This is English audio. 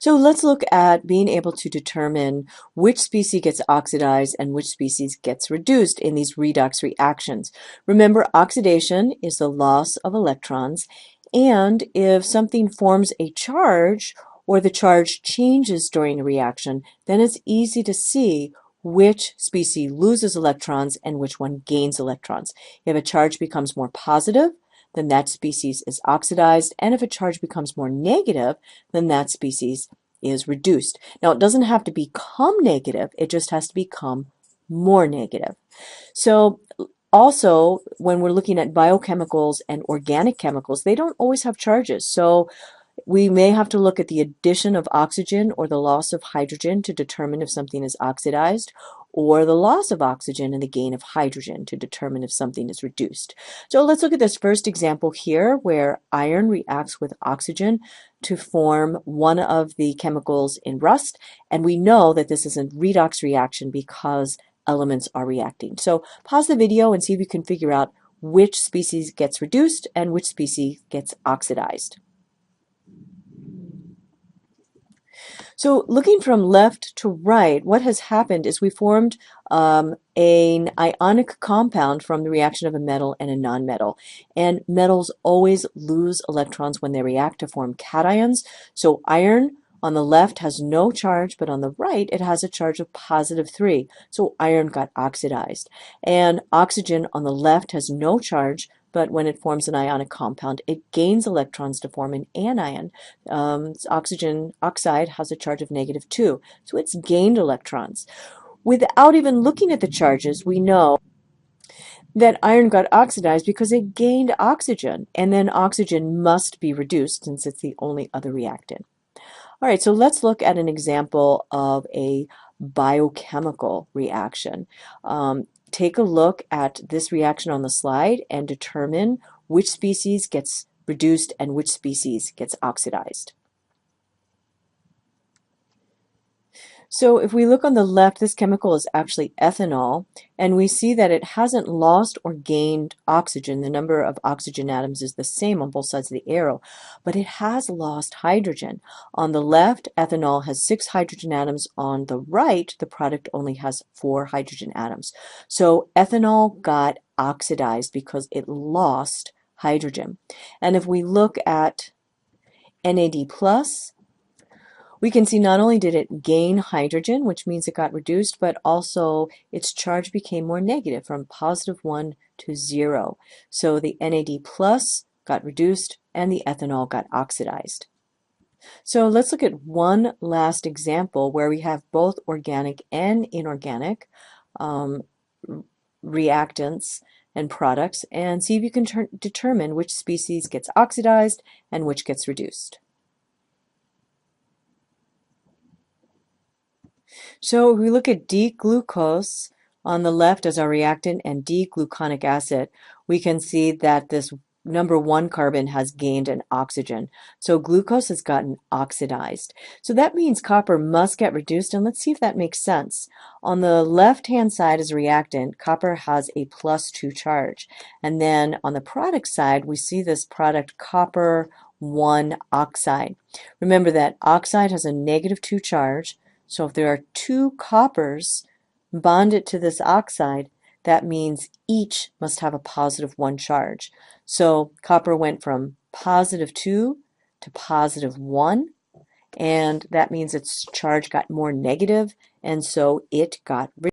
So let's look at being able to determine which species gets oxidized and which species gets reduced in these redox reactions. Remember, oxidation is the loss of electrons, and if something forms a charge or the charge changes during a reaction, then it's easy to see which species loses electrons and which one gains electrons. If a charge becomes more positive, then that species is oxidized, and if a charge becomes more negative, then that species is reduced. Now, it doesn't have to become negative, it just has to become more negative. So also, when we're looking at biochemicals and organic chemicals, they don't always have charges. So we may have to look at the addition of oxygen or the loss of hydrogen to determine if something is oxidized, or the loss of oxygen and the gain of hydrogen to determine if something is reduced. So let's look at this first example here where iron reacts with oxygen to form one of the chemicals in rust, and we know that this is a redox reaction because elements are reacting. So pause the video and see if you can figure out which species gets reduced and which species gets oxidized. So looking from left to right, what has happened is we formed an ionic compound from the reaction of a metal and a nonmetal. And metals always lose electrons when they react to form cations. So iron on the left has no charge, but on the right it has a charge of +3. So iron got oxidized. And oxygen on the left has no charge, but when it forms an ionic compound, it gains electrons to form an anion. Oxygen oxide has a charge of -2, so it's gained electrons. Without even looking at the charges, we know that iron got oxidized because it gained oxygen, and then oxygen must be reduced since it's the only other reactant. All right, so let's look at an example of a biochemical reaction. Take a look at this reaction on the slide and determine which species gets reduced and which species gets oxidized. So if we look on the left, this chemical is actually ethanol, and we see that it hasn't lost or gained oxygen. The number of oxygen atoms is the same on both sides of the arrow, but it has lost hydrogen. On the left, ethanol has 6 hydrogen atoms. On the right, the product only has 4 hydrogen atoms. So ethanol got oxidized because it lost hydrogen. And if we look at NAD+, we can see not only did it gain hydrogen, which means it got reduced, but also its charge became more negative from +1 to 0. So the NAD+ got reduced and the ethanol got oxidized. So let's look at one last example where we have both organic and inorganic reactants and products, and see if you can determine which species gets oxidized and which gets reduced. So if we look at D-glucose on the left as our reactant and D-gluconic acid, we can see that this number 1 carbon has gained an oxygen. So glucose has gotten oxidized. So that means copper must get reduced, and let's see if that makes sense. On the left-hand side as a reactant, copper has a +2 charge. And then on the product side, we see this product copper 1 oxide. Remember that oxide has a -2 charge. So if there are 2 coppers bonded to this oxide, that means each must have a +1 charge. So copper went from +2 to +1, and that means its charge got more negative, and so it got